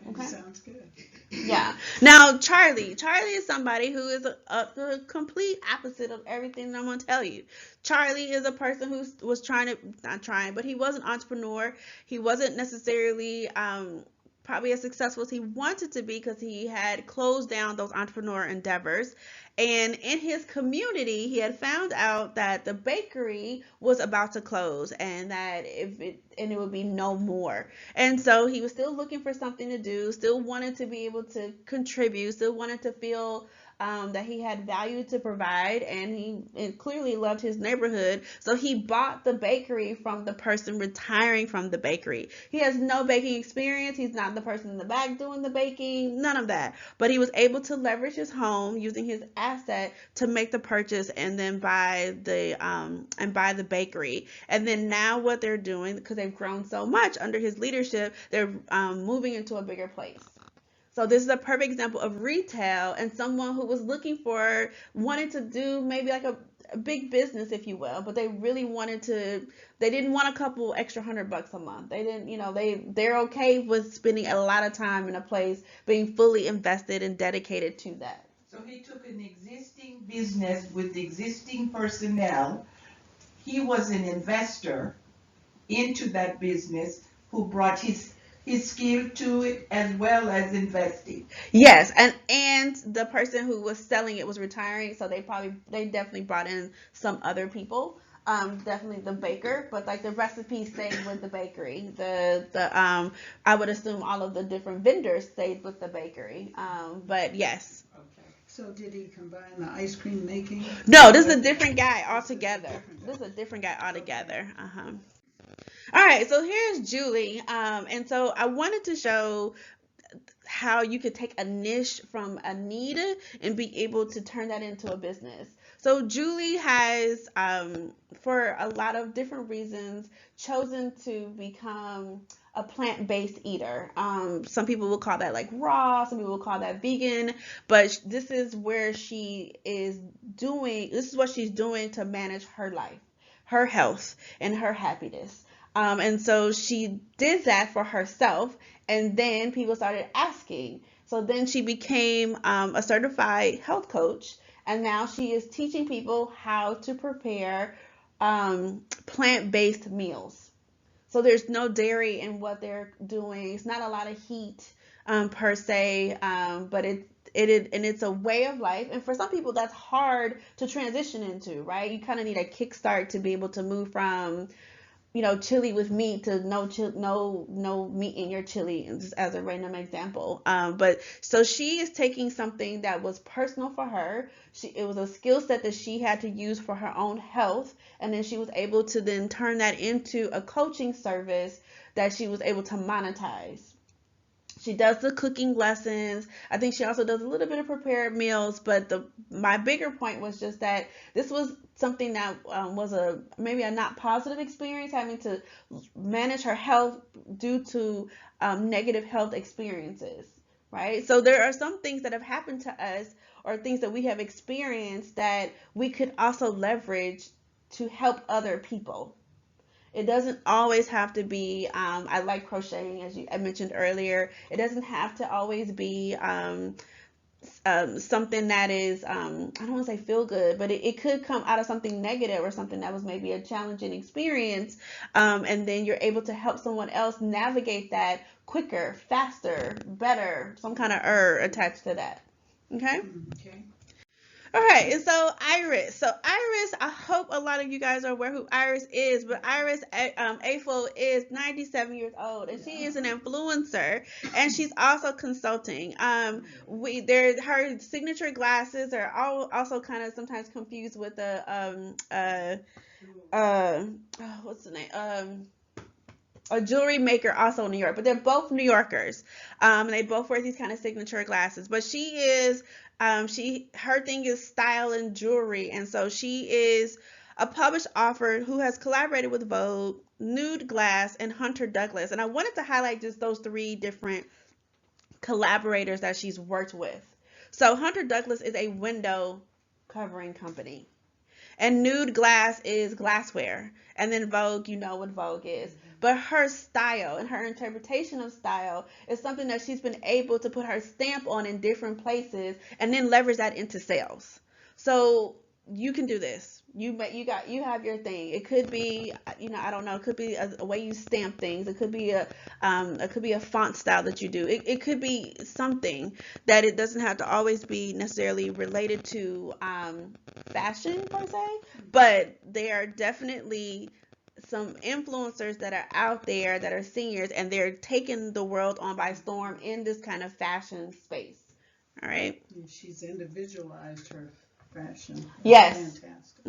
Okay. Sounds good. Yeah. Now, Charlie is somebody who is a complete opposite of everything that I'm going to tell you. Charlie is a person who was but he was an entrepreneur. He wasn't necessarily probably as successful as he wanted to be because he had closed down those entrepreneur endeavors. And in his community, he had found out that the bakery was about to close, and that it would be no more. And so he was still looking for something to do, still wanted to be able to contribute, still wanted to feel that he had value to provide, and he clearly loved his neighborhood. So he bought the bakery from the person retiring from the bakery. He has no baking experience. He's not the person in the back doing the baking, none of that. But he was able to leverage his home using his asset to make the purchase and then buy the bakery. And then now what they're doing, because they've grown so much under his leadership, they're moving into a bigger place. So this is a perfect example of retail and someone who was wanted to do maybe like a big business, if you will, but they really they didn't want a couple extra $100 a month. They didn't, they're okay with spending a lot of time in a place, being fully invested and dedicated to that. So he took an existing business with existing personnel. He was an investor into that business who brought his skill to it as well as investing. Yes, and the person who was selling it was retiring, so they definitely brought in some other people. Definitely the baker, but like the recipe stayed with the bakery. I would assume all of the different vendors stayed with the bakery. But yes. Okay. So did he combine the ice cream making? No, this is a different guy altogether. All right, so here's Julie. And so I wanted to show how you could take a niche from a need and be able to turn that into a business. So Julie has, for a lot of different reasons, chosen to become a plant-based eater. Some people will call that like raw, some people will call that vegan, but this is where she is doing, this is what she's doing to manage her life, her health, and her happiness. And so she did that for herself, and then people started asking. So then she became a certified health coach, and now she is teaching people how to prepare plant-based meals. So there's no dairy in what they're doing. It's not a lot of heat per se, but and it's a way of life. And for some people, that's hard to transition into, right? You kind of need a kickstart to be able to move from chili with meat to no meat in your chili, just as a random example. But so she is taking something that was personal for her. It was a skill set that she had to use for her own health, and then she was able to then turn that into a coaching service that she was able to monetize. She does the cooking lessons. I think she also does a little bit of prepared meals, but my bigger point was just that this was something that was maybe a not positive experience, having to manage her health due to negative health experiences, right? So there are some things that have happened to us, or things that we have experienced, that we could also leverage to help other people. It doesn't always have to be, I like crocheting, as I mentioned earlier. It doesn't have to always be something that is, I don't want to say feel good, but it could come out of something negative, or something that was maybe a challenging experience. And then you're able to help someone else navigate that quicker, faster, better, some kind of attached to that. Okay? Okay. All right, and so Iris. So Iris, I hope a lot of you guys are aware who Iris is, but Iris Afo is 97 years old, and she is an influencer, and she's also consulting. Her signature glasses are also kind of sometimes confused with what's the name? A jewelry maker also in New York, but they're both New Yorkers. They both wear these kind of signature glasses. But she is, her thing is style and jewelry, and so she is a published author who has collaborated with Vogue, Nude Glass, and Hunter Douglas. And I wanted to highlight just those three different collaborators that she's worked with. So Hunter Douglas is a window covering company. And Nude Glass is glassware. And then Vogue, you know what Vogue is. But her style and her interpretation of style is something that she's been able to put her stamp on in different places, and then leverage that into sales. So you can do this. You have your thing. It could be, I don't know. It could be a way you stamp things. It could be a font style that you do. It could be something that it doesn't have to always be necessarily related to fashion per se, but they are definitely some influencers that are out there that are seniors, and they're taking the world on by storm in this kind of fashion space. All right. And she's individualized her fashion. That's yes. Fantastic.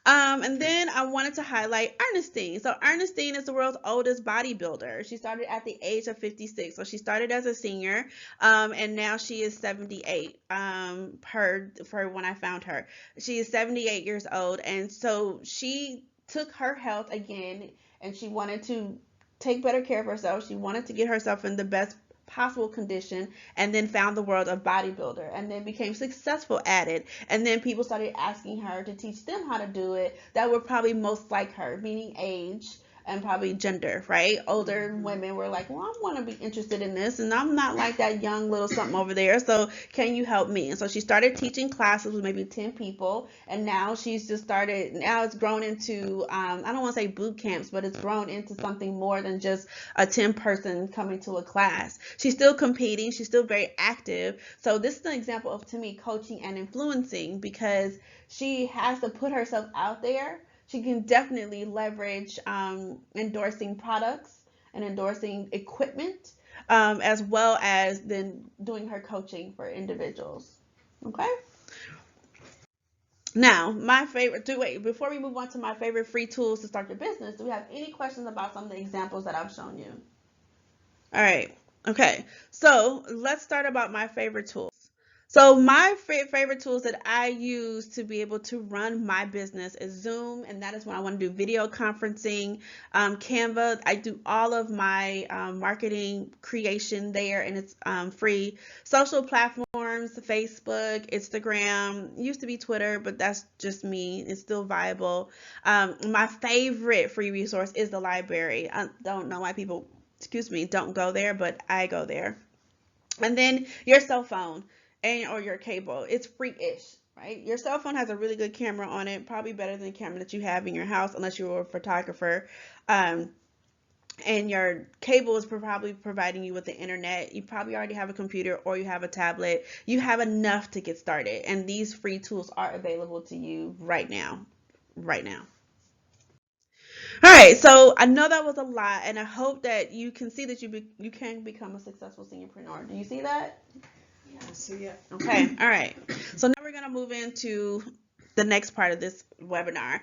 And then I wanted to highlight Ernestine. So Ernestine is the world's oldest bodybuilder. She started at the age of 56. So she started as a senior, and now she is 78. Per when I found her, she is 78 years old, and so she took her health again, and she wanted to take better care of herself. She wanted to get herself in the best possible condition, and then found the world of bodybuilder, and then became successful at it. And then people started asking her to teach them how to do it that were probably most like her, meaning age and probably gender, right? Older women were like, well, I want to be interested in this, and I'm not like that young little something over there, so can you help me? And so she started teaching classes with maybe 10 people, and now it's grown into, I don't want to say boot camps, but it's grown into something more than just a 10 person coming to a class. She's still competing, she's still very active. So this is an example of, to me, coaching and influencing, because she has to put herself out there. She can definitely leverage endorsing products and endorsing equipment, as well as then doing her coaching for individuals. Okay. Now, before we move on to my favorite free tools to start your business, do we have any questions about some of the examples that I've shown you? All right. Okay. So let's start about my favorite tools. So my favorite tools that I use to be able to run my business is Zoom, and that is when I want to do video conferencing. Canva, I do all of my marketing creation there, and it's free. Social platforms, Facebook, Instagram, used to be Twitter, but that's just me. It's still viable. My favorite free resource is the library. I don't know why people, excuse me, don't go there, but I go there. And then your cell phone and or your cable. It's free-ish, right? Your cell phone has a really good camera on it, probably better than the camera that you have in your house, unless you're a photographer. Um, and your cable is probably providing you with the internet. You probably already have a computer or you have a tablet. You have enough to get started, and these free tools are available to you right now. Right now. All right, so I know that was a lot, and I hope that you can see that you can become a successful seniorpreneur. Do you see that? I see it. Okay, all right. So now we're going to move into the next part of this webinar.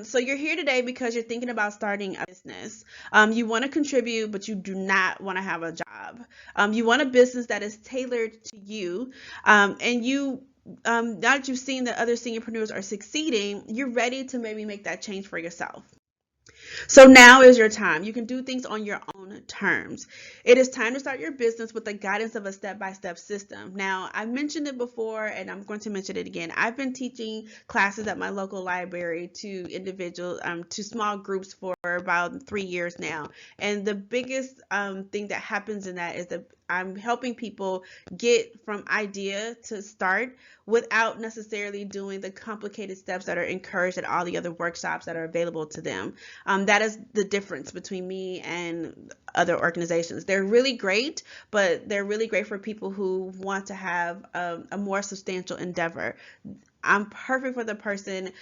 So you're here today because you're thinking about starting a business. You want to contribute, but you do not want to have a job. You want a business that is tailored to you, and you now that you've seen that other seniorpreneurs are succeeding, you're ready to maybe make that change for yourself. So now is your time. You can do things on your own terms. It is time to start your business with the guidance of a step-by-step system. Now, I've mentioned it before, and I'm going to mention it again. I've been teaching classes at my local library to individuals, to small groups for about 3 years now. And the biggest thing that happens in that is that I'm helping people get from idea to start without necessarily doing the complicated steps that are encouraged at all the other workshops that are available to them. That is the difference between me and other organizations. They're really great, but they're really great for people who want to have a more substantial endeavor. I'm perfect for the person.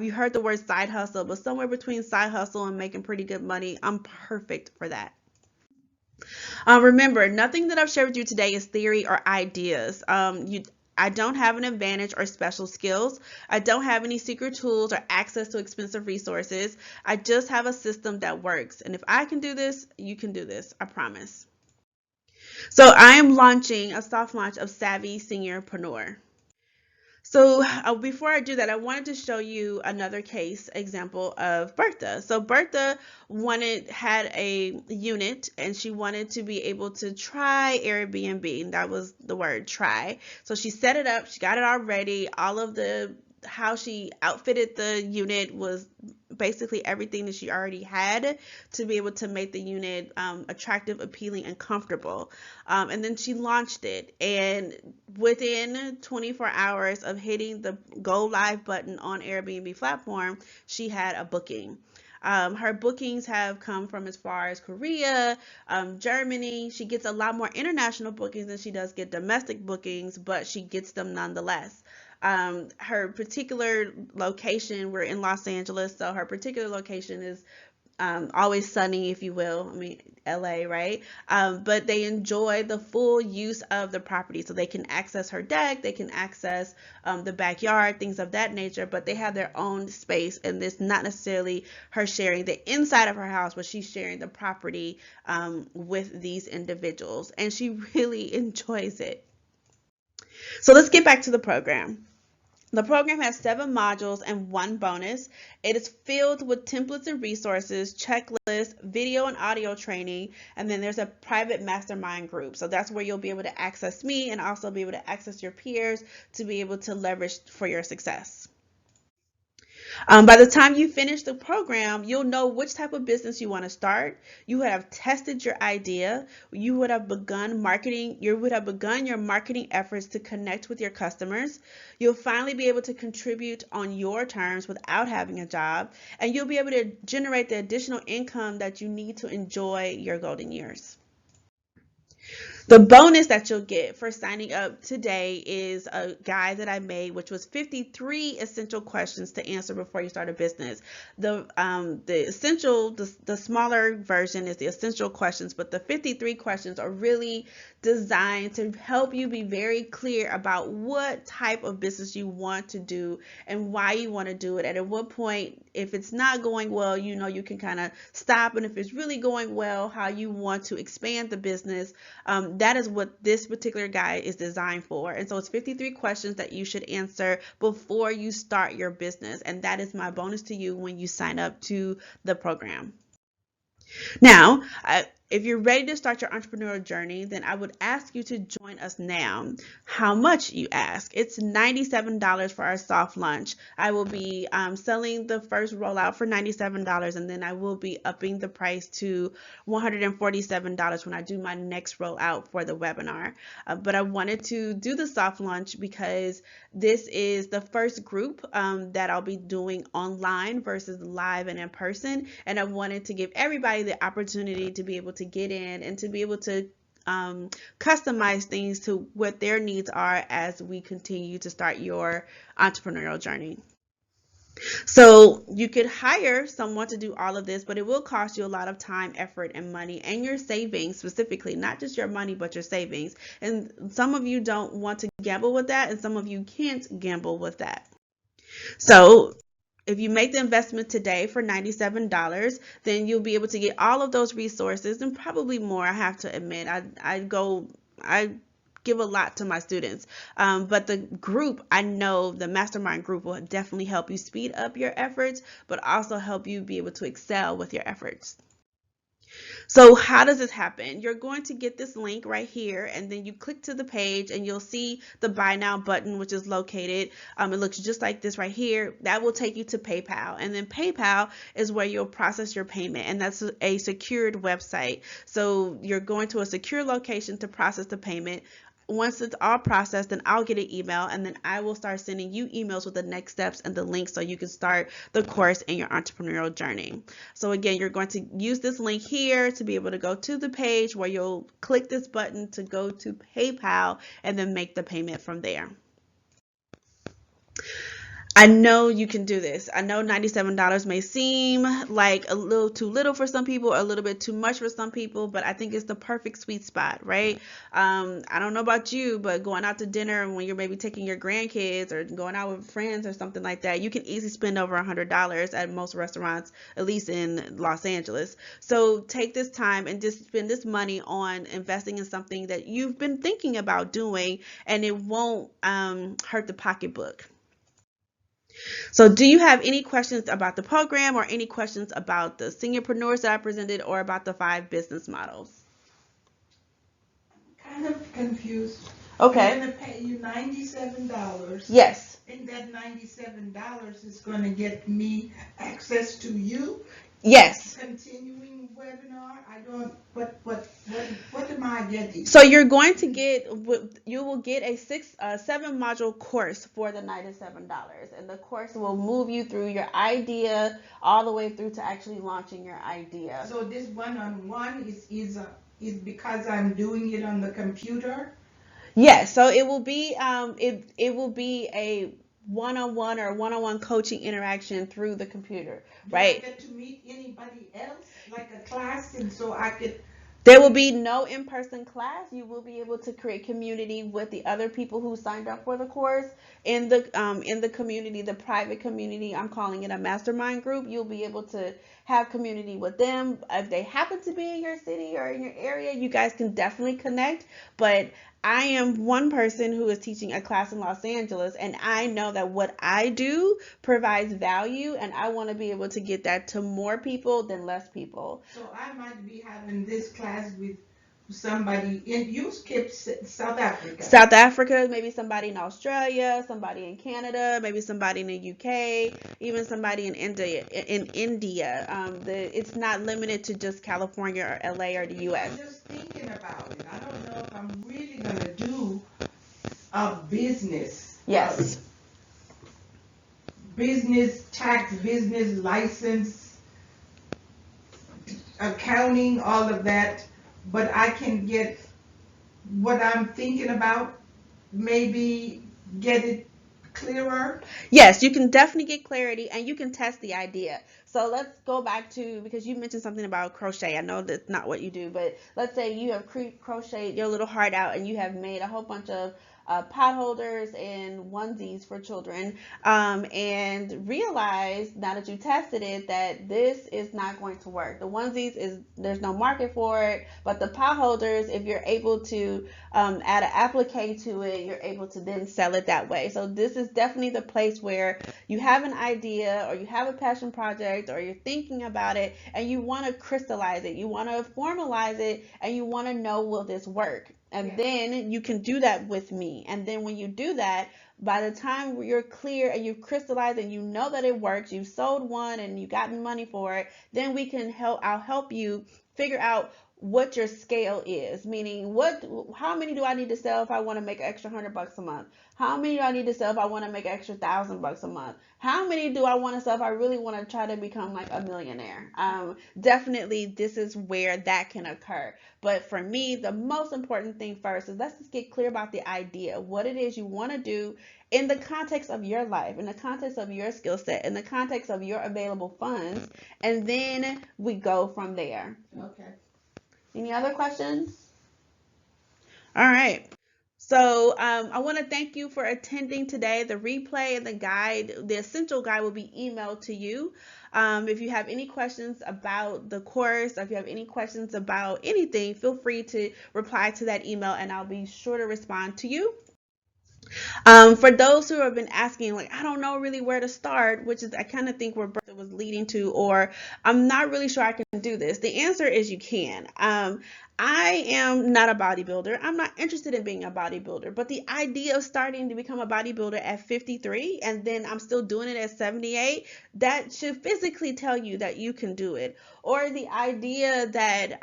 You heard the word side hustle, but somewhere between side hustle and making pretty good money, I'm perfect for that. Remember, nothing that I've shared with you today is theory or ideas. I don't have an advantage or special skills. I don't have any secret tools or access to expensive resources. I just have a system that works. And if I can do this, you can do this. I promise. So I am launching a soft launch of Savvy Seniorpreneur. So before I do that, I wanted to show you another case example of Bertha. So Bertha had a unit, and she wanted to be able to try Airbnb. That was the word, try. So she set it up, she got it all ready. All of how she outfitted the unit was basically everything that she already had to be able to make the unit attractive, appealing, and comfortable. And then she launched it, and within 24 hours of hitting the go live button on Airbnb platform, she had a booking. Her bookings have come from as far as Korea, Germany. She gets a lot more international bookings than she does get domestic bookings, but she gets them nonetheless. Her particular location, we're in Los Angeles, so her particular location is always sunny, if you will. I mean, LA, right? But they enjoy the full use of the property. So they can access her deck, they can access the backyard, things of that nature, but they have their own space. And it's not necessarily her sharing the inside of her house, but she's sharing the property with these individuals. And she really enjoys it. So let's get back to the program. The program has 7 modules and 1 bonus. It is filled with templates and resources, checklists, video and audio training, and then there's a private mastermind group. So that's where you'll be able to access me and also be able to access your peers to be able to leverage for your success. By the time you finish the program, you'll know which type of business you want to start. You would have tested your idea. You would have begun marketing. You would have begun your marketing efforts to connect with your customers. You'll finally be able to contribute on your terms without having a job, and you'll be able to generate the additional income that you need to enjoy your golden years. The bonus that you'll get for signing up today is a guide that I made, which was 53 essential questions to answer before you start a business. The smaller version is the essential questions, but the 53 questions are really designed to help you be very clear about what type of business you want to do and why you want to do it. And at what point, if it's not going well, you can kind of stop. And if it's really going well, how you want to expand the business. That is what this particular guide is designed for. And so it's 53 questions that you should answer before you start your business. And that is my bonus to you when you sign up to the program. Now, if you're ready to start your entrepreneurial journey, then I would ask you to join us now. How much, you ask? It's $97 for our soft launch. I will be selling the first rollout for $97, and then I will be upping the price to $147 when I do my next rollout for the webinar. But I wanted to do the soft launch because this is the first group that I'll be doing online versus live and in person, and I wanted to give everybody the opportunity to be able to get in and to be able to customize things to what their needs are as we continue to start your entrepreneurial journey. So you could hire someone to do all of this, but it will cost you a lot of time, effort, and money, and your savings specifically, not just your money, but your savings. And some of you don't want to gamble with that, and some of you can't gamble with that. So if you make the investment today for $97, then you'll be able to get all of those resources and probably more. I have to admit, I give a lot to my students, but the group, I know the mastermind group will definitely help you speed up your efforts, but also help you be able to excel with your efforts. So how does this happen? You're going to get this link right here, and then you click to the page and you'll see the buy now button, which is located. It looks just like this right here. That will take you to PayPal, and then PayPal is where you'll process your payment, and that's a secured website. So you're going to a secure location to process the payment. Once it's all processed, then I'll get an email, and then I will start sending you emails with the next steps and the links so you can start the course in your entrepreneurial journey. So again, you're going to use this link here to be able to go to the page where you'll click this button to go to PayPal and then make the payment from there. I know you can do this. I know $97 may seem like a little too little for some people, or a little bit too much for some people, but I think it's the perfect sweet spot, right? I don't know about you, but going out to dinner when you're maybe taking your grandkids or going out with friends or something like that, you can easily spend over $100 at most restaurants, at least in Los Angeles. So take this time and just spend this money on investing in something that you've been thinking about doing, and it won't hurt the pocketbook. So do you have any questions about the program, or any questions about the seniorpreneurs that I presented, or about the 5 business models? Kind of confused. Okay. I'm going to pay you $97. Yes. And that $97 is going to get me access to you? Yes. Continuing webinar? I don't, what am I getting? So you're going to get, you will get a 7 module course for the $97, and the course will move you through your idea all the way through to actually launching your idea. So this one-on-one is because I'm doing it on the computer? Yes. So it will be it will be a one-on-one or one-on-one coaching interaction through the computer, right? Do I get to meet anybody else, like a class, and so I could? There will be no in-person class. You will be able to create community with the other people who signed up for the course in the community, the private community. I'm calling it a mastermind group. You'll be able to have community with them. If they happen to be in your city or in your area, you guys can definitely connect. But I am one person who is teaching a class in Los Angeles, and I know that what I do provides value, and I want to be able to get that to more people than less people. So I might be having this class with somebody you skipped South Africa. South Africa, maybe somebody in Australia, somebody in Canada, maybe somebody in the UK, even somebody in India. It's not limited to just California or LA or the US. I'm just thinking about it. I don't know if I'm really going to do a business. Yes. Business tax, business license, accounting, all of that. But I can get what I'm thinking about, maybe get it clearer. Yes, you can definitely get clarity, and you can test the idea. So let's go back to, because you mentioned something about crochet. I know that's not what you do, but let's say you have crocheted your little heart out, and you have made a whole bunch of pot holders and onesies for children, and realize now that you tested it that this is not going to work. The onesies is there's no market for it, but the pot holders, if you're able to add an applique to it, you're able to then sell it that way. So this is definitely the place where you have an idea or you have a passion project or you're thinking about it and you want to crystallize it, you want to formalize it, and you want to know, will this work? And Yeah. then you can do that with me. And then when you do that, by the time you're clear and you've crystallized and you know that it works, you've sold one and you gotten money for it, then we can help, I'll help you figure out what your scale is, meaning how many do I need to sell if I want to make an extra $100 a month? How many do I need to sell if I want to make an extra $1,000 a month? How many do I want to sell if I really want to try to become like a millionaire? Definitely this is where that can occur. But for me, the most important thing first is let's just get clear about the idea, what it is you want to do in the context of your life, in the context of your skill set, in the context of your available funds, and then we go from there. Okay. Any other questions? All right. So I want to thank you for attending today. The replay and the guide, the essential guide, will be emailed to you. If you have any questions about the course, or if you have any questions about anything, feel free to reply to that email and I'll be sure to respond to you. For those who have been asking, like, I don't know really where to start, which is I kind of think where Bertha was leading to, or I'm not really sure I can do this. The answer is you can. I am not a bodybuilder. I'm not interested in being a bodybuilder, but the idea of starting to become a bodybuilder at 53 and then I'm still doing it at 78, that should physically tell you that you can do it. Or the idea that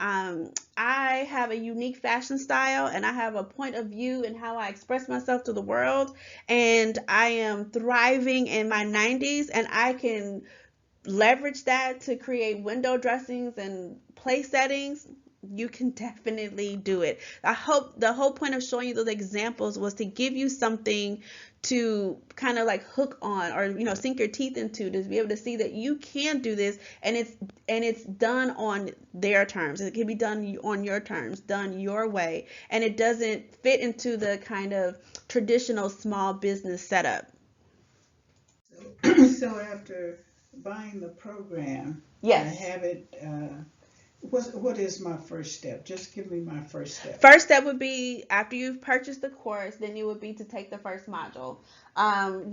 I have a unique fashion style and I have a point of view in how I express myself to the world, and I am thriving in my 90s and I can leverage that to create window dressings and place settings. You can definitely do it. I hope the whole point of showing you those examples was to give you something to kind of like hook on, or sink your teeth into, to be able to see that you can do this, and it's done on their terms. It can be done on your terms, done your way, and it doesn't fit into the kind of traditional small business setup. So after buying the program, I Yes. have it. What is my first step? Just give me my first step. First step would be, after you've purchased the course, then it would be to take the first module.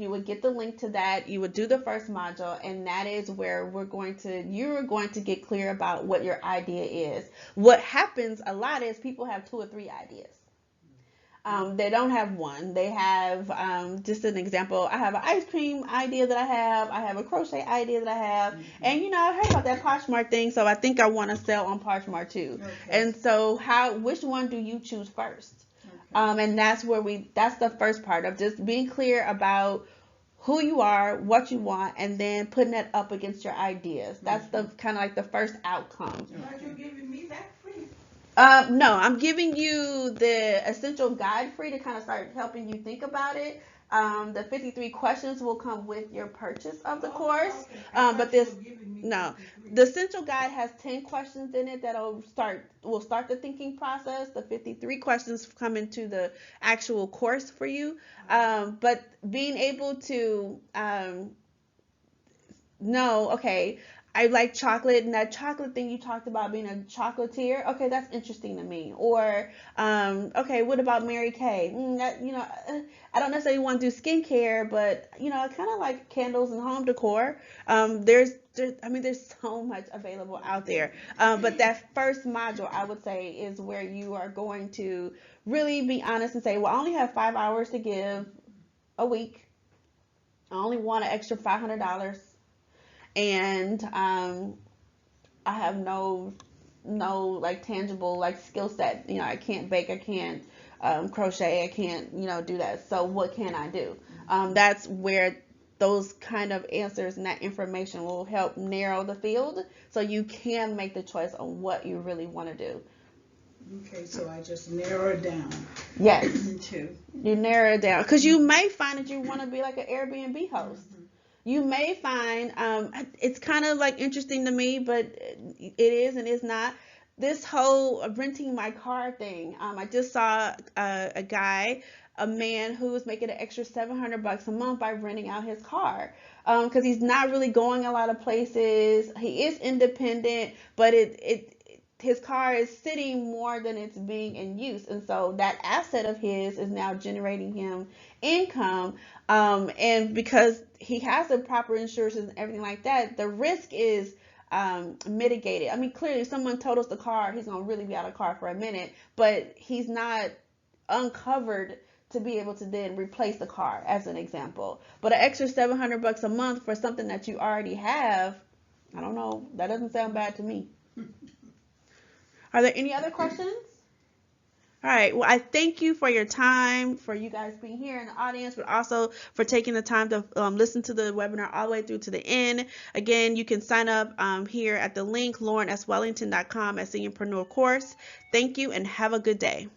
You would get the link to that. You would do the first module, and that is where you're going to get clear about what your idea is. What happens a lot is people have 2 or 3 ideas. They don't have one. They have, just an example, I have an ice cream idea that I have a crochet idea that I have, and I heard about that Poshmark thing, so I think I want to sell on Poshmark too. Okay. And so which one do you choose first? Okay. And that's the first part of just being clear about who you are, what you want, and then putting that up against your ideas. That's the kind of like the first outcome. But you're giving me that free. No, I'm giving you the essential guide free to kind of start helping you think about it. The 53 questions will come with your purchase of the course. Okay. But this, No. the essential guide has 10 questions in it will start the thinking process. The 53 questions come into the actual course for you. But being able to know, okay, I like chocolate, and that chocolate thing you talked about being a chocolatier. Okay, that's interesting to me. Or, okay, what about Mary Kay? I don't necessarily want to do skincare, but I kind of like candles and home decor. There's so much available out there. But that first module, I would say, is where you are going to really be honest and say, well, I only have 5 hours to give a week. I only want an extra $500. And I have no like tangible like skill set. I can't bake, I can't crochet, I can't do that. So what can I do? That's where those kind of answers and that information will help narrow the field, so you can make the choice on what you really want to do. Okay, so I just narrow it down. Yes. To. You narrow it down, because you may find that you want to be like an Airbnb host. You may find, it's kind of like interesting to me, but it is and is not. This whole renting my car thing. I just saw a guy a man who is making an extra $700 a month by renting out his car, because he's not really going a lot of places. He is independent, but his car is sitting more than it's being in use, and so that asset of his is now generating him income. And because he has the proper insurance and everything like that, the risk is mitigated. I mean, clearly, if someone totals the car, he's gonna really be out of car for a minute, but he's not uncovered to be able to then replace the car, as an example. But an extra $700 a month for something that you already have, I don't know. That doesn't sound bad to me. Are there any other questions? All right. Well, I thank you for your time, for you guys being here in the audience, but also for taking the time to listen to the webinar all the way through to the end. Again, you can sign up here at the link, lorneswellington.com, at Seniorpreneur course. Thank you and have a good day.